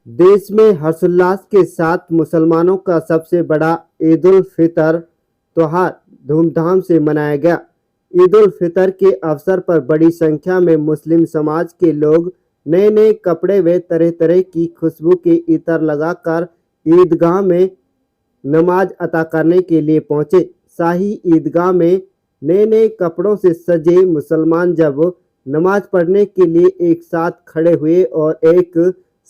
देश में हर्षोल्लास के साथ मुसलमानों का सबसे बड़ा ईद उल फितर त्योहार धूमधाम से मनाया गया। ईद उल फितर के अवसर पर बड़ी संख्या में मुस्लिम समाज के लोग नए नए कपड़े व तरह तरह की खुशबू के इत्र लगाकर ईदगाह में नमाज अता करने के लिए पहुंचे। शाही ईदगाह में नए नए कपड़ों से सजे मुसलमान जब नमाज पढ़ने के लिए एक साथ खड़े हुए और एक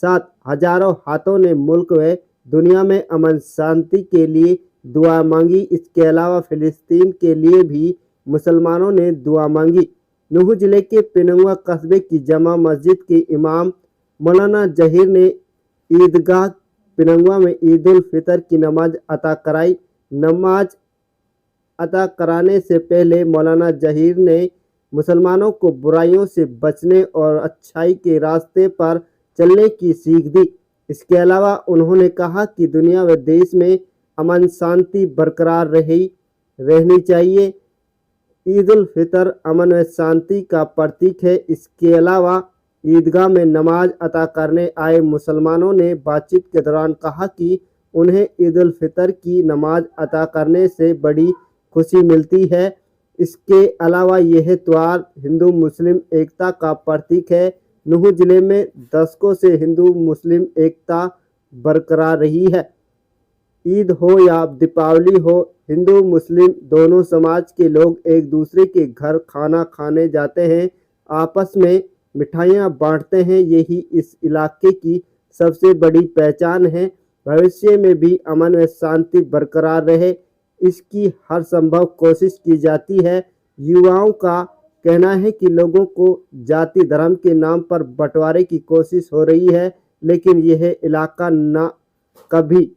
साथ हजारों हाथों ने मुल्क व दुनिया में अमन शांति के लिए दुआ मांगी। इसके अलावा फिलिस्तीन के लिए भी मुसलमानों ने दुआ मांगी। नूह जिले के पिनंगवा कस्बे की जमा मस्जिद के इमाम मौलाना जहीर ने ईदगाह पिनंगवा में ईद उल फितर की नमाज अता कराई। नमाज अता कराने से पहले मौलाना जहीर ने मुसलमानों को बुराइयों से बचने और अच्छाई के रास्ते पर चलने की सीख दी। इसके अलावा उन्होंने कहा कि दुनिया व देश में अमन शांति बरकरार रहनी चाहिए। ईद उल फितर अमन व शांति का प्रतीक है। इसके अलावा ईदगाह में नमाज अता करने आए मुसलमानों ने बातचीत के दौरान कहा कि उन्हें ईद उल फितर की नमाज अता करने से बड़ी खुशी मिलती है। इसके अलावा यह त्योहार हिंदू मुस्लिम एकता का प्रतीक है। नूह जिले में दशकों से हिंदू मुस्लिम एकता बरकरार रही है। ईद हो या दीपावली हो, हिंदू मुस्लिम दोनों समाज के लोग एक दूसरे के घर खाना खाने जाते हैं, आपस में मिठाइयाँ बांटते हैं। यही इस इलाके की सबसे बड़ी पहचान है। भविष्य में भी अमन व शांति बरकरार रहे, इसकी हर संभव कोशिश की जाती है। युवाओं का कहना है कि लोगों को जाति धर्म के नाम पर बंटवारे की कोशिश हो रही है, लेकिन यह इलाका ना कभी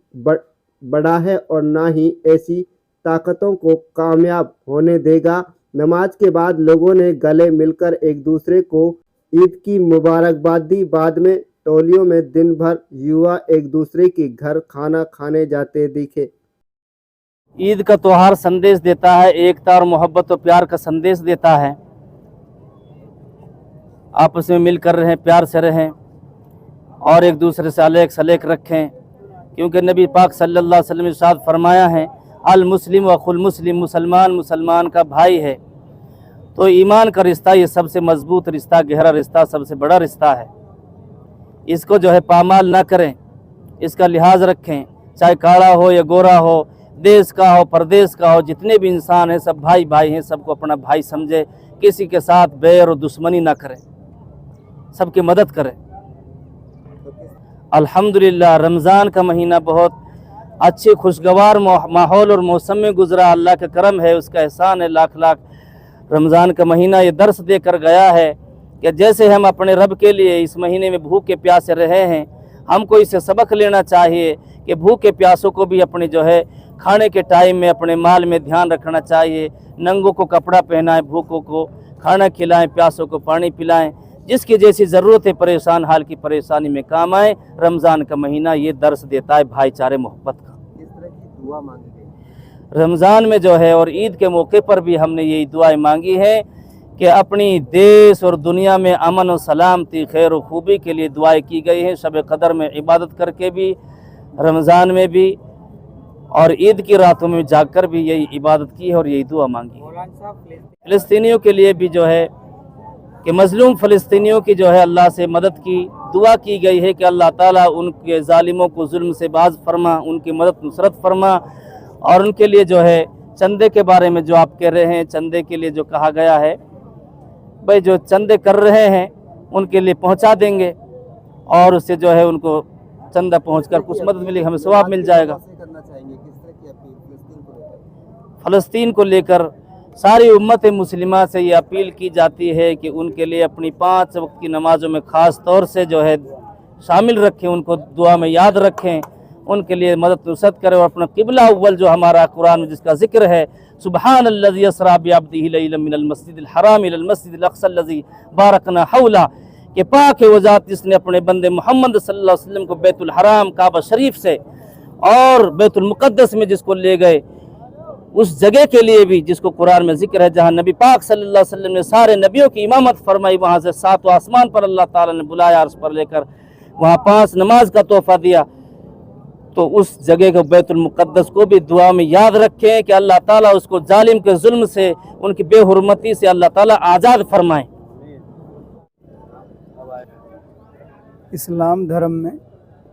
बड़ा है और ना ही ऐसी ताकतों को कामयाब होने देगा। नमाज के बाद लोगों ने गले मिलकर एक दूसरे को ईद की मुबारकबाद दी। बाद में टोलियों में दिन भर युवा एक दूसरे के घर खाना खाने जाते दिखे। ईद का त्योहार संदेश देता है, एकता और मोहब्बत और प्यार का संदेश देता है। आपस में मिलकर रहें, प्यार से रहें और एक दूसरे से अलग सलेक रखें, क्योंकि नबी पाक सल्लल्लाहु अलैहि वसल्लम ने इरशाद फरमाया है, अल मुस्लिम व खुल मुस्लिम, मुसलमान मुसलमान का भाई है। तो ईमान का रिश्ता ये सबसे मजबूत रिश्ता, गहरा रिश्ता, सबसे बड़ा रिश्ता है। इसको जो है पामाल ना करें, इसका लिहाज रखें। चाहे काला हो या गोरा हो, देश का हो परदेश का हो, जितने भी इंसान हैं सब भाई भाई हैं, सबको अपना भाई समझे। किसी के साथ बैर और दुश्मनी ना करें, सबकी मदद करें। अल्हम्दुलिल्लाह रमज़ान का महीना बहुत अच्छे खुशगवार माहौल और मौसम में गुजरा। अल्लाह का करम है, उसका एहसान है लाख लाख। रमज़ान का महीना ये दर्स देकर गया है कि जैसे हम अपने रब के लिए इस महीने में भूखे प्यासे रहे हैं, हमको इससे सबक लेना चाहिए कि भूखे प्यासों को भी अपने जो है खाने के टाइम में अपने माल में ध्यान रखना चाहिए। नंगों को कपड़ा पहनाएं, भूखों को खाना खिलाएं, प्यासों को पानी पिलाएं। जिसकी जैसी ज़रूरत है परेशान हाल की परेशानी में काम आए। रमज़ान का महीना ये दर्स देता है भाईचारे मोहब्बत का। किस तरह की दुआ मांगी गई? रमज़ान में जो है और ईद के मौके पर भी हमने यही दुआएं मांगी है कि अपनी देश और दुनिया में अमन और सलामती, खैर और खूबी के लिए दुआएं की गई हैं। शब कदर में इबादत करके भी, रमज़ान में भी और ईद की रातों में जाकर भी यही इबादत की है और यही दुआ मांगी है। फ़लस्तीनियों के लिए भी जो है कि मज़लूम फ़लस्तीनियों की जो है अल्लाह से मदद की दुआ की गई है कि अल्लाह ताला उनके ज़ालिमों को जुल्म से बाज फरमा, उनकी मदद नुसरत फरमा। और उनके लिए जो है चंदे के बारे में जो आप कह रहे हैं, चंदे के लिए जो कहा गया है, भाई जो चंदे कर रहे हैं उनके लिए पहुंचा देंगे और उससे जो है उनको चंदा पहुंचकर कुछ मदद मिलेगी, हमें सवाब मिल जाएगा। फ़लस्तीन को लेकर सारी उम्मत मुस्लिमा से ये अपील की जाती है कि उनके लिए अपनी 5 वक्त की नमाज़ों में ख़ास तौर से जो है शामिल रखें, उनको दुआ में याद रखें, उनके लिए मदद नुसरत करें। और अपना क़िबला अव्वल जो हमारा कुरान में जिसका ज़िक्र है, सुब्हानल्लज़ी अस्रा बिअब्दिही लैलन मिनल मस्जिदिल हराम इलल मस्जिदिल अक़सल्लज़ी बारकना हौला, कि पाक है वो ज़ात जिसने अपने बंदे मोहम्मद सल्लल्लाहु अलैहि वसल्लम को बैतुल हराम काबा शरीफ से और बैतुल मुक़द्दस में जिसको ले गए, उस जगह के लिए भी जिसको कुरान में जिक्र है, जहाँ नबी पाक सल्लल्लाहु अलैहि वसल्लम ने सारे नबियों की इमामत फरमाई, वहाँ से 7वां आसमान पर अल्लाह ताला ने बुलाया अर्श पर लेकर वहाँ 5 नमाज का तोहफा दिया, तो उस जगह को बैतुल मुक़द्दस को भी दुआ में याद रखें कि अल्लाह ताला उसको जालिम के जुल्म से, उनकी बेहुरमती से अल्लाह ताला आज़ाद फरमाए। इस्लाम धर्म में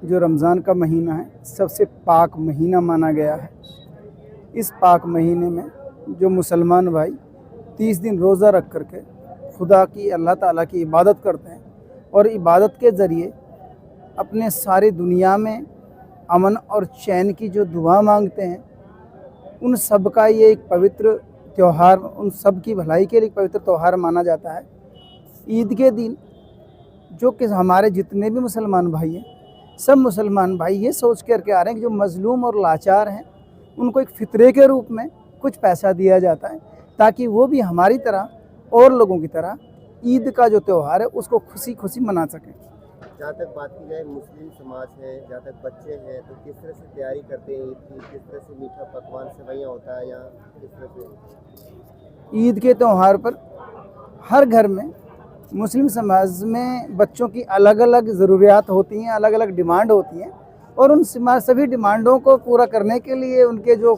जो रमज़ान का महीना है सबसे पाक महीना माना गया है। इस पाक महीने में जो मुसलमान भाई 30 दिन रोज़ा रख करके खुदा की, अल्लाह ताला की इबादत करते हैं और इबादत के ज़रिए अपने सारी दुनिया में अमन और चैन की जो दुआ मांगते हैं, उन सब का ये एक पवित्र त्यौहार, उन सब की भलाई के लिए एक पवित्र त्यौहार माना जाता है। ईद के दिन जो कि हमारे जितने भी मुसलमान भाई हैं, सब मुसलमान भाई ये सोच करके आ रहे हैं कि जो मज़लूम और लाचार हैं उनको एक फ़ितरे के रूप में कुछ पैसा दिया जाता है, ताकि वो भी हमारी तरह और लोगों की तरह ईद का जो त्यौहार है उसको खुशी खुशी मना सकें। जहाँ तक बात की जाए मुस्लिम समाज है, जहाँ तक बच्चे हैं, तो किस तरह से तैयारी करते हैं ईद की, किस तरह से मीठा पकवान सेवइयाँ होता है, या किस तरह से ईद के त्यौहार पर हर घर में मुस्लिम समाज में बच्चों की अलग अलग ज़रूरियात होती हैं, अलग अलग डिमांड होती हैं, और उन सभी डिमांडों को पूरा करने के लिए उनके जो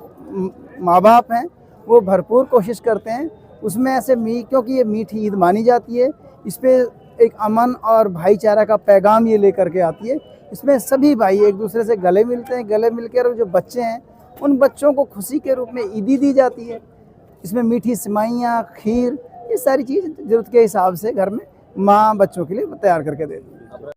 माँ बाप हैं वो भरपूर कोशिश करते हैं। उसमें ऐसे क्योंकि ये मीठी ईद मानी जाती है, इस पर एक अमन और भाईचारा का पैगाम ये लेकर के आती है। इसमें सभी भाई एक दूसरे से गले मिलते हैं, गले मिलकर जो बच्चे हैं उन बच्चों को खुशी के रूप में ईदी दी जाती है। इसमें मीठी सेवइयाँ, खीर, ये सारी चीज़ ज़रूरत के हिसाब से घर में माँ बच्चों के लिए तैयार करके देती है।